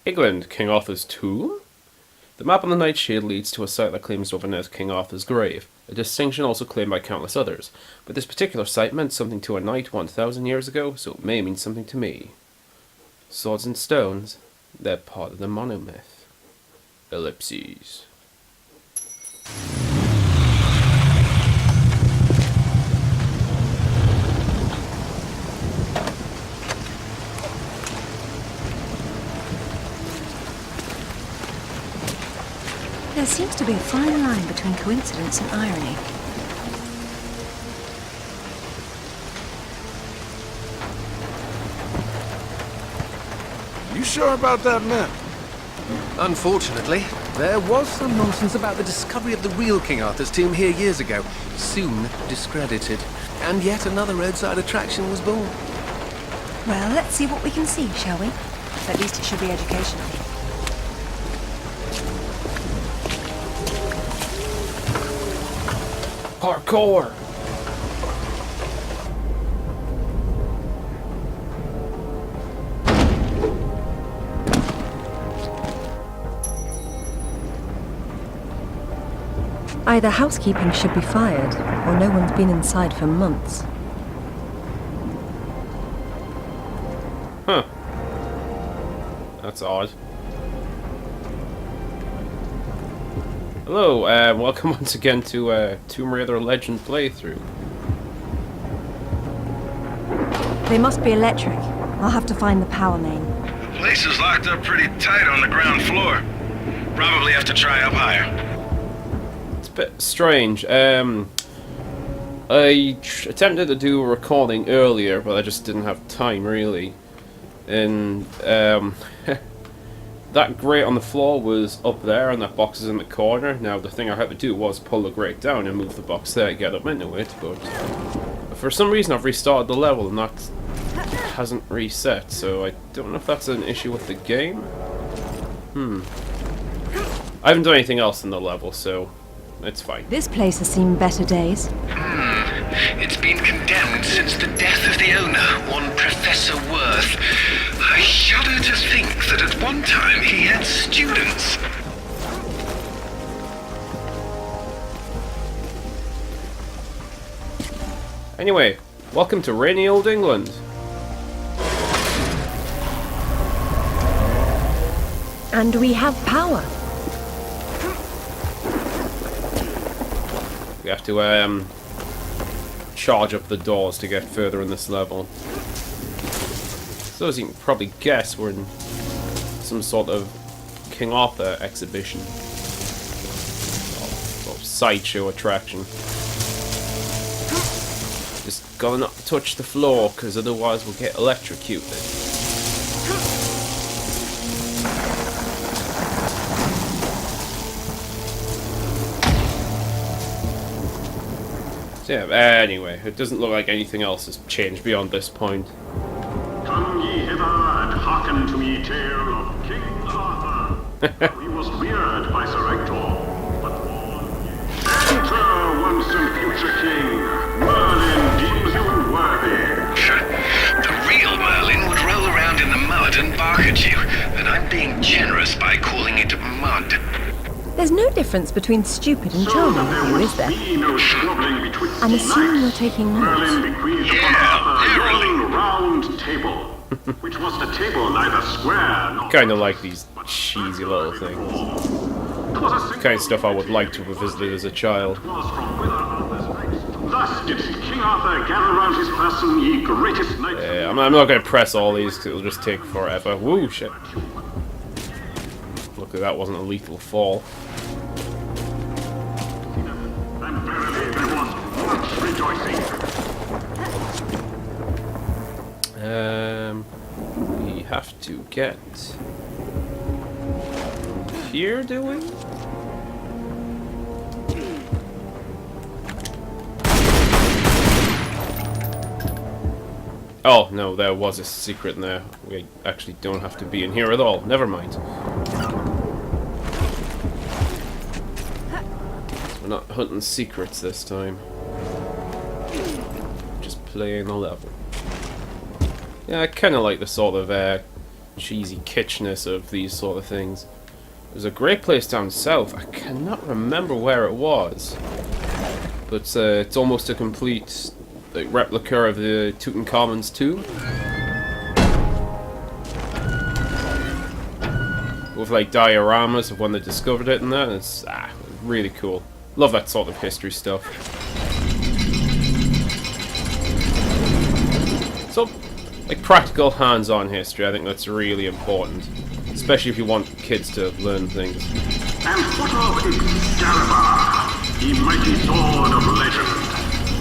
England, King Arthur's tomb? The map on the Knight Shield leads to a site that claims to have been King Arthur's grave, a distinction also claimed by countless others, but this particular site meant something to a knight 1,000 years ago, so it may mean something to me. Swords and stones, they're part of the monomyth. Ellipses. There seems to be a fine line between coincidence and irony. You sure about that map? Unfortunately, there was some nonsense about the discovery of the real King Arthur's tomb here years ago, soon discredited. And yet another roadside attraction was born. Well, let's see what we can see, shall we? At least it should be educational. Parkour! Either housekeeping should be fired, or no one's been inside for months. Huh. That's odd. Hello, welcome once again to Tomb Raider Legend playthrough. They must be electric. I'll have to find the power main. The place is locked up pretty tight on the ground floor. Probably have to try up higher. It's a bit strange. I attempted to do a recording earlier, but I just didn't have time, really. And, that grate on the floor was up there, and that box is in the corner. Now, the thing I had to do was pull the grate down and move the box there to get up into it, but for some reason I've restarted the level and that hasn't reset, so I don't know if that's an issue with the game. I haven't done anything else in the level, so it's fine. This place has seen better days. It's been condemned since the death of the owner, one Professor Worth. I shudder to think that at one time he had students. Anyway, welcome to rainy old England. And we have power. We have to charge up the doors to get further in this level. So as you can probably guess, we're in some sort of King Arthur exhibition. Or sideshow attraction. Just gotta not touch the floor, because otherwise we'll get electrocuted. So yeah, anyway, it doesn't look like anything else has changed beyond this point. Come ye hither and hearken to me tale of King Arthur. He was reared by Sir Hector, but born enter once and future king. Merlin deems you worthy. The real Merlin would roll around in the mud and bark at you, and I'm being generous by calling it mud. There's no difference between stupid and So charming that with there you, would is there? be no squabbling betwixt I'm assuming you're knights. taking Merlin notes. bequeathed upon Yeah, Arthur a verily. long round table, which was the table neither square nor Kinda like these cheesy little things. Kind of stuff I would like to have visited as a child. Thus did King Arthur gather round his person ye greatest knights. I'm not going to press all these because it'll just take forever. Woo, shit. Luckily that wasn't a lethal fall. And verily there was much rejoicing. We have to get here, do we? Oh, no, there was a secret in there. We actually don't have to be in here at all. Never mind. We're not hunting secrets this time. Just playing the level. Yeah, I kind of like the sort of cheesy kitschness of these sort of things. There's a great place down south. I cannot remember where it was, but it's almost a complete replica of the Tutankhamun's tomb, with like dioramas of when they discovered it and that. It's really cool. Love that sort of history stuff. So, like practical hands-on history, I think that's really important, especially if you want kids to learn things. And foot of Excalibur, the mighty sword of legend.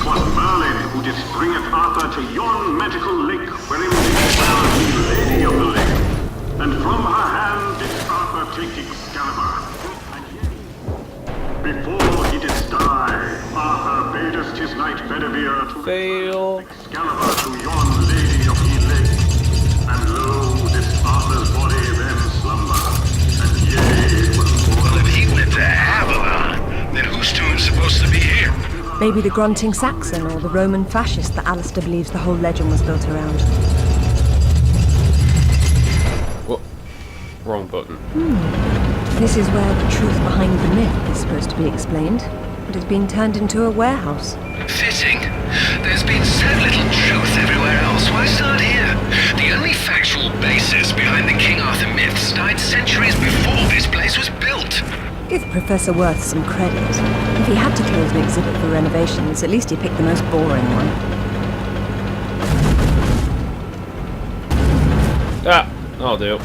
'Twas Merlin who did bringeth Arthur to yon magical lake, wherein did dwell the Lady of the Lake. And from her hand did Arthur take Excalibur. And yea, before he did die, Arthur badest his knight Bedivere to Fail. Excalibur to yon Lady of the Lake. And lo, this Arthur's body then slumber. And yea, it was Well, if he went to Avalon, then whose tomb's supposed to be here? Maybe the grunting Saxon or the Roman fascist that Alistair believes the whole legend was built around. Whoa. Wrong button. This is where the truth behind the myth is supposed to be explained, but it's been turned into a warehouse. Fitting. There's been so little truth everywhere else. Why start here? The only factual basis behind the King Arthur myths died centuries before this place was built. Give Professor Worth some credit. If he had to close an exhibit for renovations, at least he picked the most boring one. I'll do.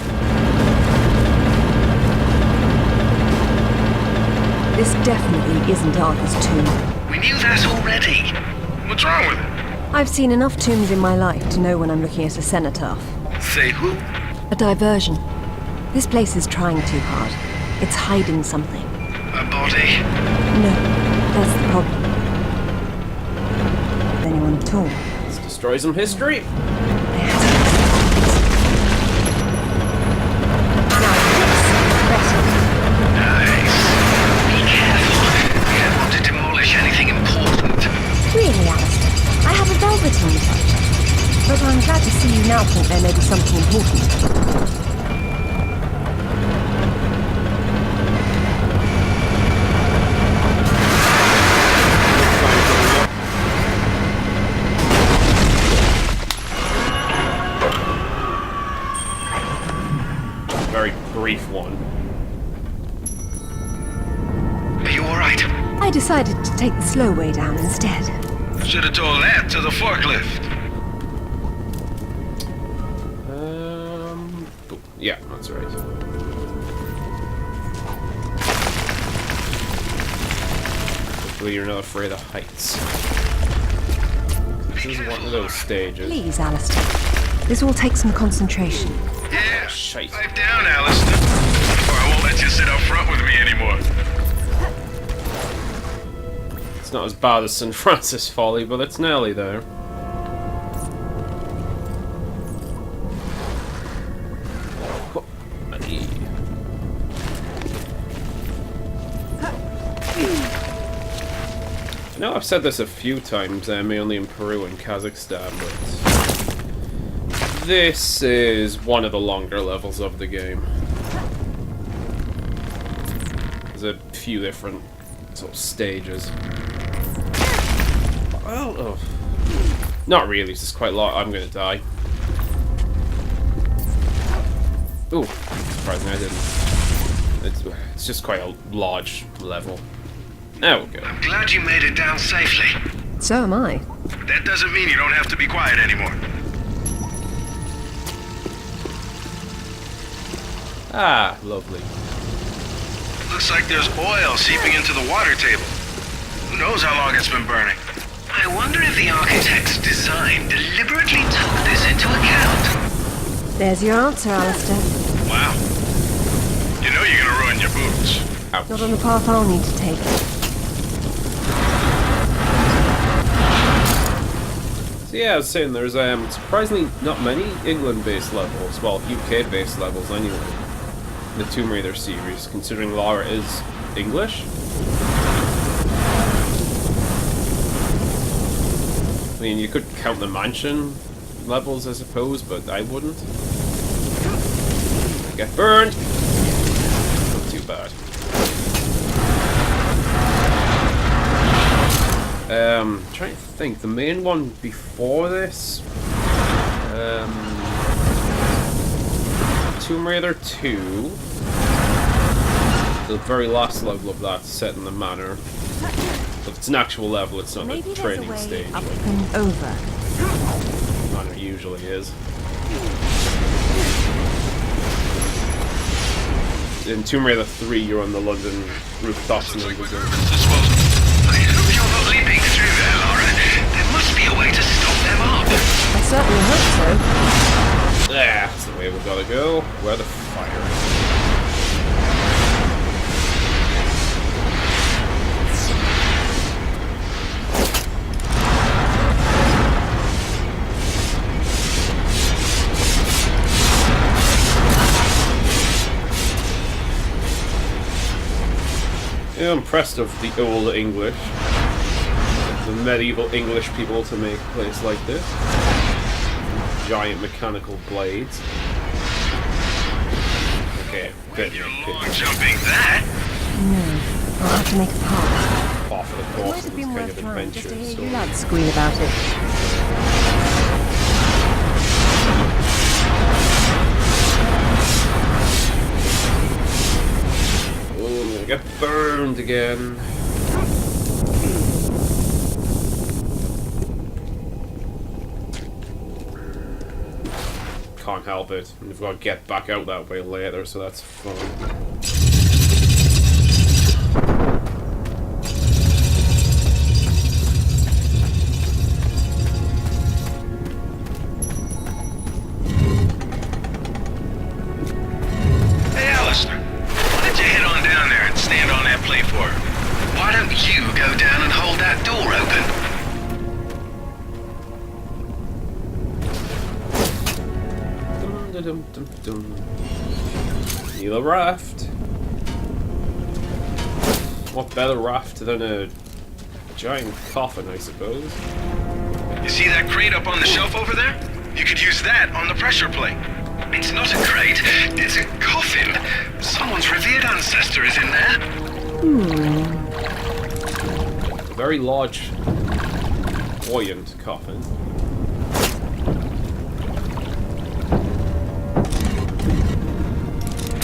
This definitely isn't Arthur's tomb. We knew that already. What's wrong with it? I've seen enough tombs in my life to know when I'm looking at a cenotaph. Say who? A diversion. This place is trying too hard. It's hiding something. A body? No, that's the problem. Anyone at all. Let's destroy some history. There has to be something. Now this is Nice. Be careful. You don't want to demolish anything important. really, Alistair. I have a velveteen touch. But I'm glad to see you now think there may be something important. Very brief one. Are you alright? I decided to take the slow way down instead. Should have told that to the forklift. Yeah, that's right. Hopefully you're not afraid of heights. This is one of those stages. Please, Alistair. This will take some concentration. Yeah. Shite. Pipe down, Alistair. Or I won't let you sit up front with me anymore. It's not as bad as St. Francis Folly, but it's nearly there. I know I've said this a few times, mainly in Peru and Kazakhstan, but this is one of the longer levels of the game. There's a few different sort of stages. Well, oh. Not really, it's just quite a lot. I'm gonna die. Ooh, surprising I didn't. It's just quite a large level. There we go. I'm glad you made it down safely. So am I. That doesn't mean you don't have to be quiet anymore. Ah, lovely. Looks like there's oil seeping into the water table. Who knows how long it's been burning? I wonder if the architect's design deliberately took this into account. There's your answer, Alistair. Wow. You know you're gonna ruin your boots. Ouch. Not on the path I'll need to take. So yeah, I was saying there's surprisingly not many England-based levels, well, UK-based levels anyway, in the Tomb Raider series, considering Lara is English. I mean, you could count the mansion levels, I suppose, but I wouldn't. Get burned! Not too bad. Trying to think. The main one before this? Tomb Raider 2. The very last level of that set in the manor. If it's an actual level, it's not Maybe a there's a training way stage. up and over. Manor usually is. In Tomb Raider 3, you're on the London rooftops and everything. I hope you're not leaping through there, Laura. There must be a way to stop them up. I certainly hope so. That's the way we've got to go. Where the fire is. Yeah, I'm impressed of the old English. The medieval English people to make a place like this. Giant mechanical blades. Okay, bit You're long jumping that. No, I'll have to make a path. off of the It course might of have this been kind worth of trying adventure. just to hear So you lads squeal about it. oh, I'm gonna get burned again. Can't help it. We've got to get back out that way later, so that's fun. Hey, Alistair. Why don't you head on down there and stand on that platform? Why don't you go down and hold that door open? Dum, dum, dum, dum. Need a raft. What better raft than a giant coffin, I suppose? You see that crate up on the shelf over there? You could use that on the pressure plate. It's not a crate, it's a coffin. Someone's revered ancestor is in there. A very large, buoyant coffin.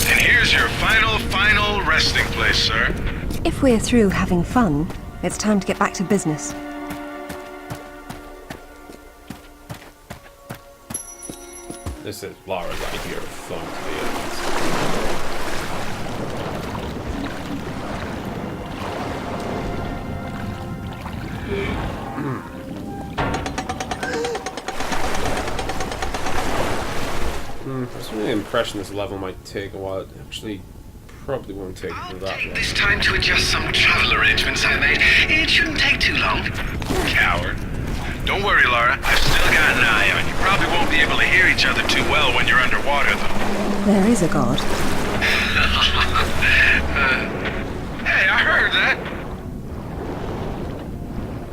And here's your final resting place, sir. If we're through having fun, it's time to get back to business. This is Lara's idea of fun, to be honest. I was really the impression this level might take a while. It actually probably won't take I'll that take long. this time to adjust some travel arrangements I made. It shouldn't take too long. Coward. Don't worry, Laura. I've still got an eye on you. Probably won't be able to hear each other too well when you're underwater, though. There is a god. Hey, I heard that.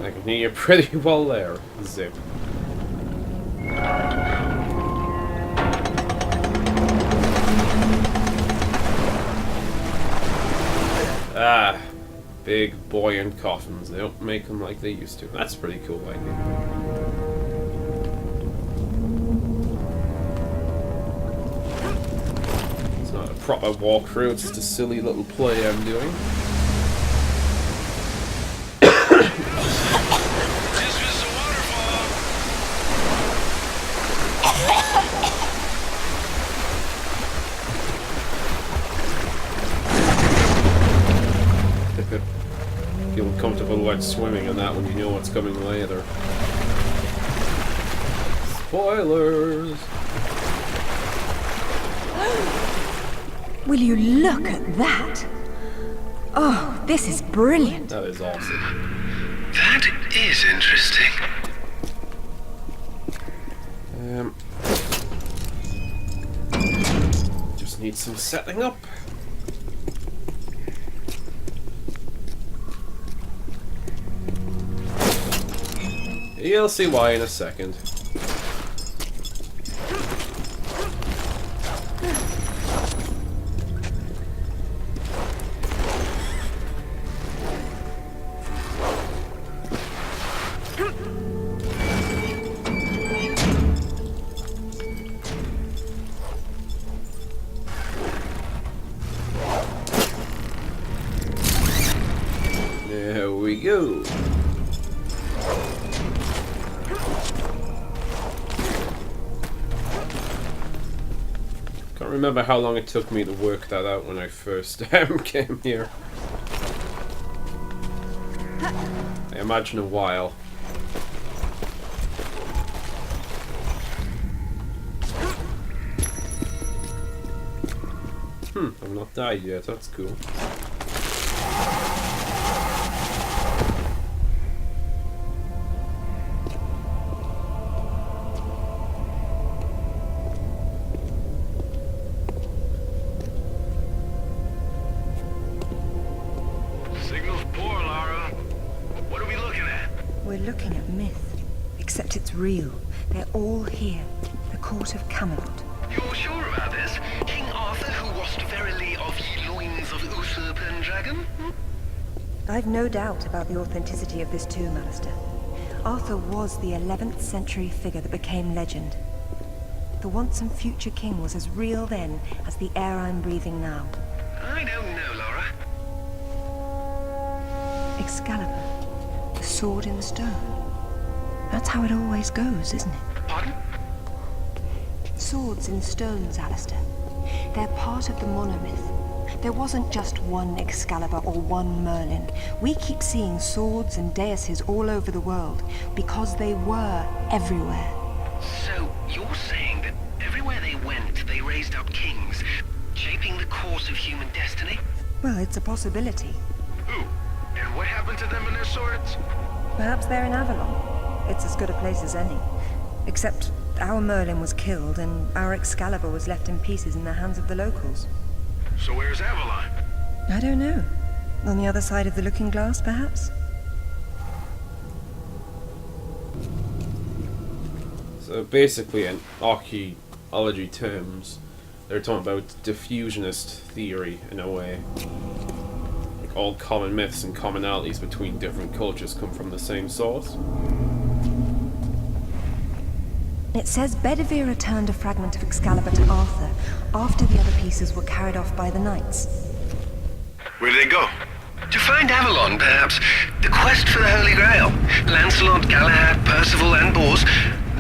I can hear you pretty well there, Zip. Ah, big buoyant coffins. They don't make them like they used to. That's pretty cool, I think. It's not a proper walkthrough, it's just a silly little play I'm doing. This is the waterfall. Feel comfortable when swimming in that when you know what's coming later. Spoilers! Will you look at that? Oh, this is brilliant. That is awesome. That is interesting. Just need some setting up. You'll see why in a second. you. Can't remember how long it took me to work that out when I first came here. I imagine a while. I've not died yet, that's cool. Signal's poor, Lara. What are we looking at? We're looking at myth, except it's real. They're all here. The court of Camelot. You're sure about this? King Arthur, who wast verily of ye loins of usurp and dragon? I've no doubt about the authenticity of this tomb, Alistair. Arthur was the 11th century figure that became legend. The once and future king was as real then as the air I'm breathing now. I don't know, Laura. Excalibur, the sword in the stone. That's how it always goes, isn't it? Pardon? Swords in stones, Alistair. They're part of the monomyth. There wasn't just one Excalibur or one Merlin. We keep seeing swords and daises all over the world because they were everywhere. So, you're saying that everywhere they went, they raised up kings, shaping the course of human destiny? Well, it's a possibility. Who? And what happened to them and their swords? Perhaps they're in Avalon. It's as good a place as any. Except our Merlin was killed and our Excalibur was left in pieces in the hands of the locals. So where's Avalon? I don't know. On the other side of the looking glass, perhaps? So basically, in archaeology terms, they're talking about diffusionist theory in a way. Like all common myths and commonalities between different cultures come from the same source. It says Bedivere returned a fragment of Excalibur to Arthur after the other pieces were carried off by the knights. Where did they go? To find Avalon, perhaps. The quest for the Holy Grail. Lancelot, Galahad, Percival, and Bors.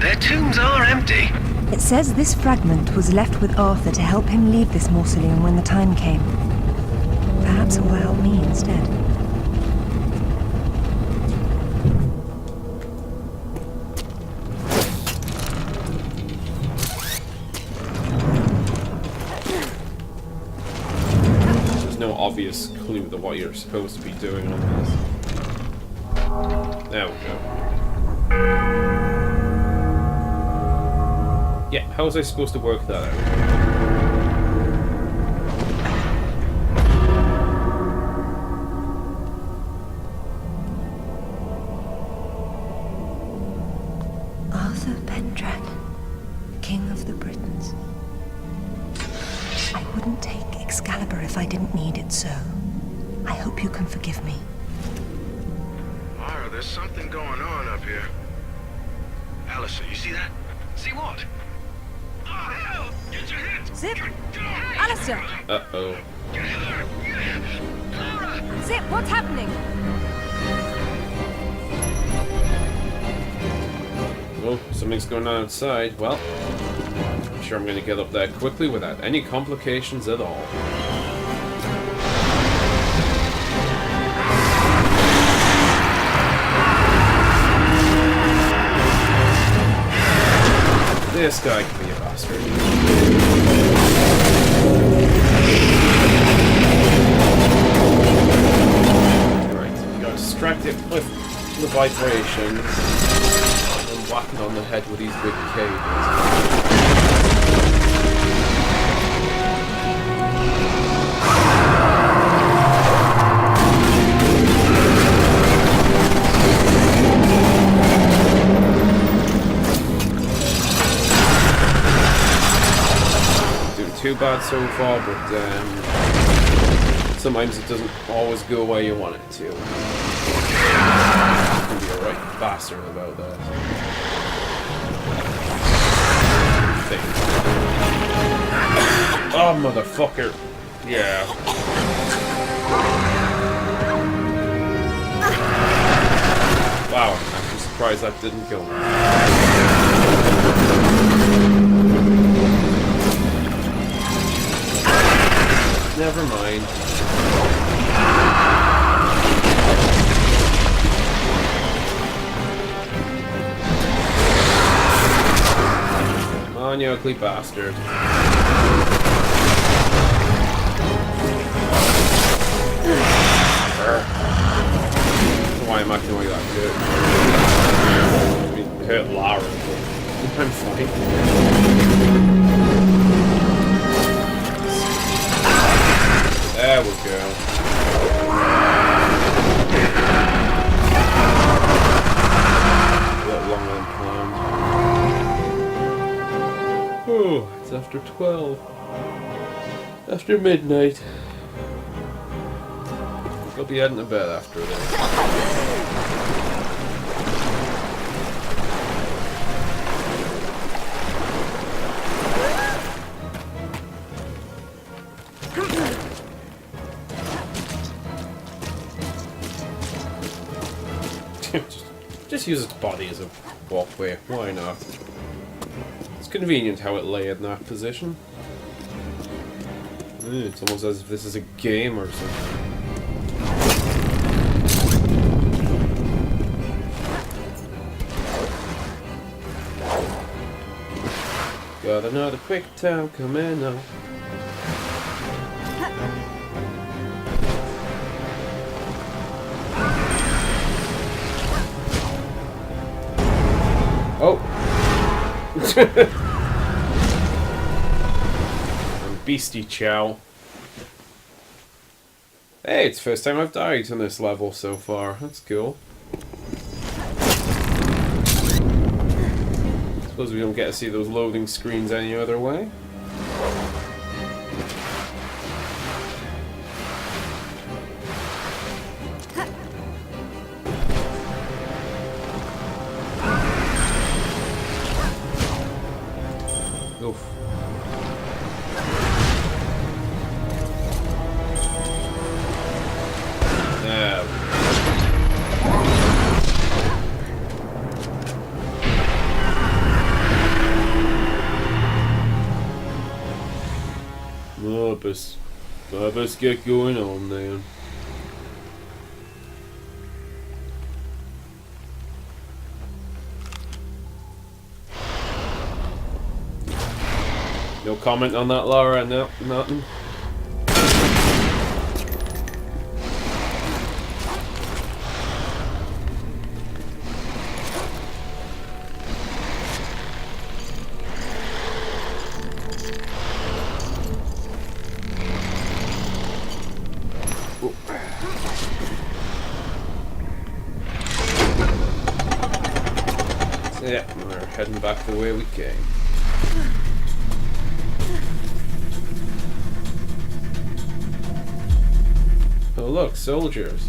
Their tombs are empty. It says this fragment was left with Arthur to help him leave this mausoleum when the time came. Perhaps it will help me instead. No obvious clue to what you're supposed to be doing on this. There we go. Yeah, how was I supposed to work that out? Arthur Pendragon, King of the Britons. I wouldn't take Excalibur if I didn't need it so. I hope you can forgive me. Mara, there's something going on up here. Alistair, you see that? See what? Oh, hell! Get your hands! Zip! Get off! Alistair! Uh-oh. Get her! Clara! Zip, what's happening? Oh, something's going on outside. Well, I'm sure I'm going to get up there quickly without any complications at all. This guy can be a bastard. Right, you got distracted with the vibration and whacking on the head with these big cables. Too bad so far, but sometimes it doesn't always go where you want it to. You can be a right bastard about that. Oh, motherfucker. Yeah. Wow, I'm actually surprised that didn't kill me. Never mind. Come on, you ugly bastard. Why am I acting like that good? I mean, hurt Lara, but I'm fine. There we go. A little longer than planned. Oh, it's after 12. After midnight. I'll be heading to bed after this. just use its body as a walkway. Why not? It's convenient how it lay in that position. It's almost as if this is a game or something. Got another quick time coming up. Oh! And Beastie Chow. Hey, it's the first time I've died on this level so far. That's cool. Suppose we don't get to see those loading screens any other way. Oof. I best get going on then. No comment on that, Laura? No, nothing? Yeah, we're heading back the way we came. Oh look, soldiers.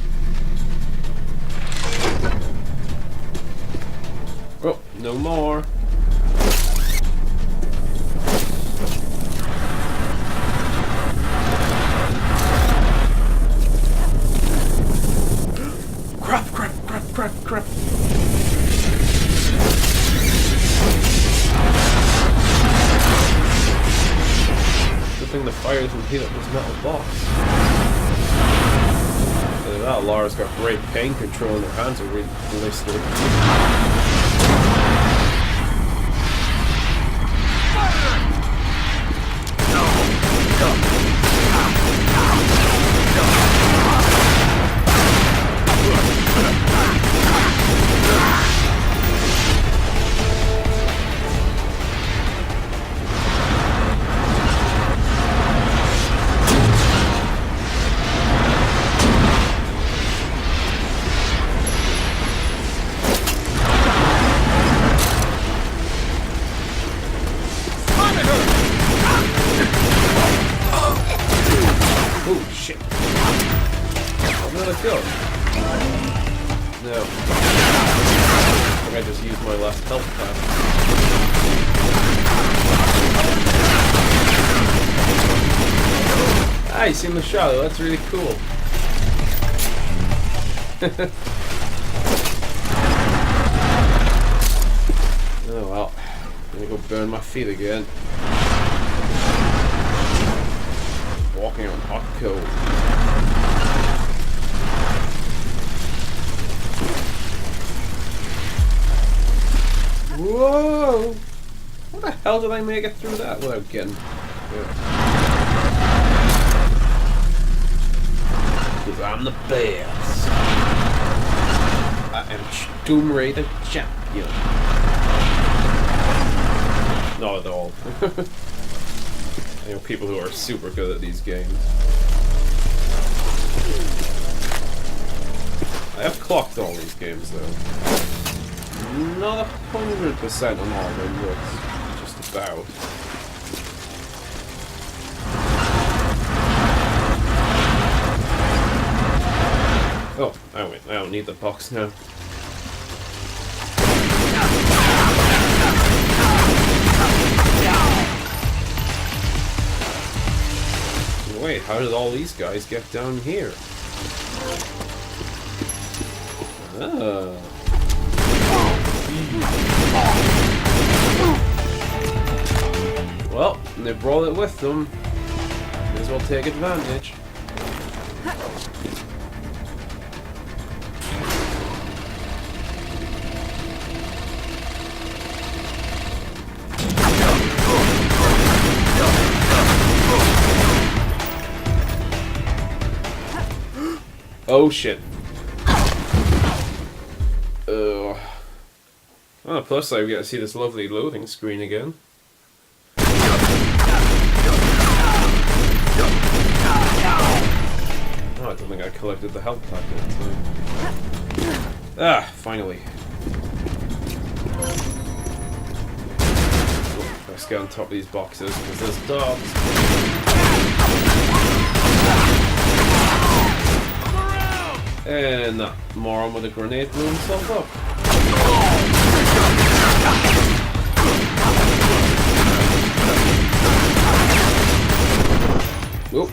Oh, no more. Crap, crap, crap, crap, crap. The fire doesn't heat up this metal box. Look at that, Laura's got great pain control and her hands are really blistered. Oh shit. Another kill. No. I think I just used my last health pack. Ah, you seen the shadow, that's really cool. Oh well. I'm gonna go burn my feet again. Walking on hot coal. Whoa! How the hell did I make it through that without getting hurt? Because I'm the best. I am Tomb Raider champion. Not at all. I know people who are super good at these games. I have clocked all these games though. Not 100% on all of them, but just about. Oh, wait, I don't need the box now. Wait, how did all these guys get down here? Ah. Well, they brought it with them. May as well take advantage. Oh shit. Oh, plus I get to see this lovely loading screen again. Oh, I don't think I collected the health packet. So. Ah, finally. Oh, let's get on top of these boxes because there's dogs. And that moron with a grenade blew himself up. Whoop.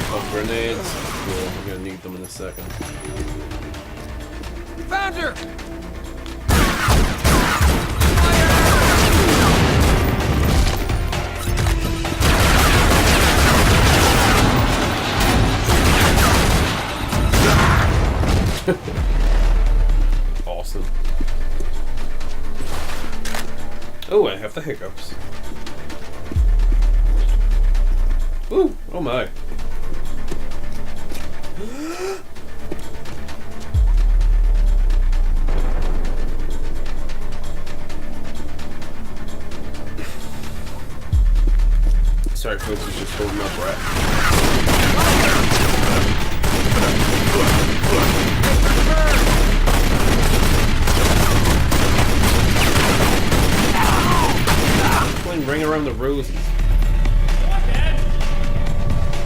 Oh, grenades. Cool, I'm gonna need them in a second. Found her! Awesome. Oh, I have the hiccups. Ooh, oh my. Sorry folks, it's just holding my breath. Playing Ring Around the Roses.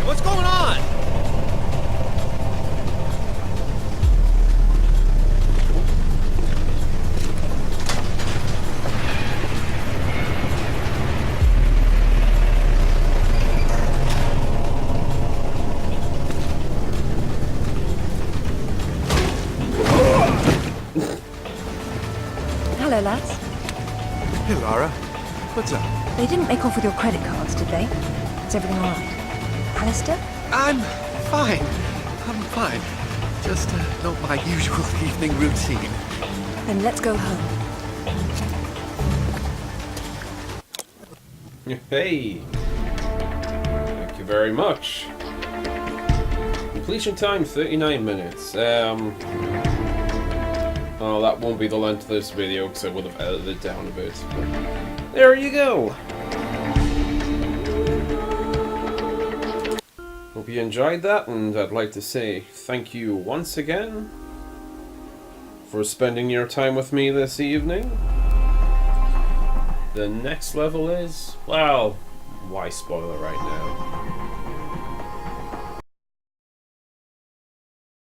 What's going on? Hello, lads. Hey, Lara. What's up? They didn't make off with your credit cards, did they? Is everything all right? Alistair? I'm fine. I'm fine. Just not my usual evening routine. Then let's go home. Hey! Thank you very much. Completion time 39 minutes. Oh, that won't be the length of this video because I would have edited it down a bit. But there you go! Hope you enjoyed that, and I'd like to say thank you once again for spending your time with me this evening. The next level is, well, why spoil it right now?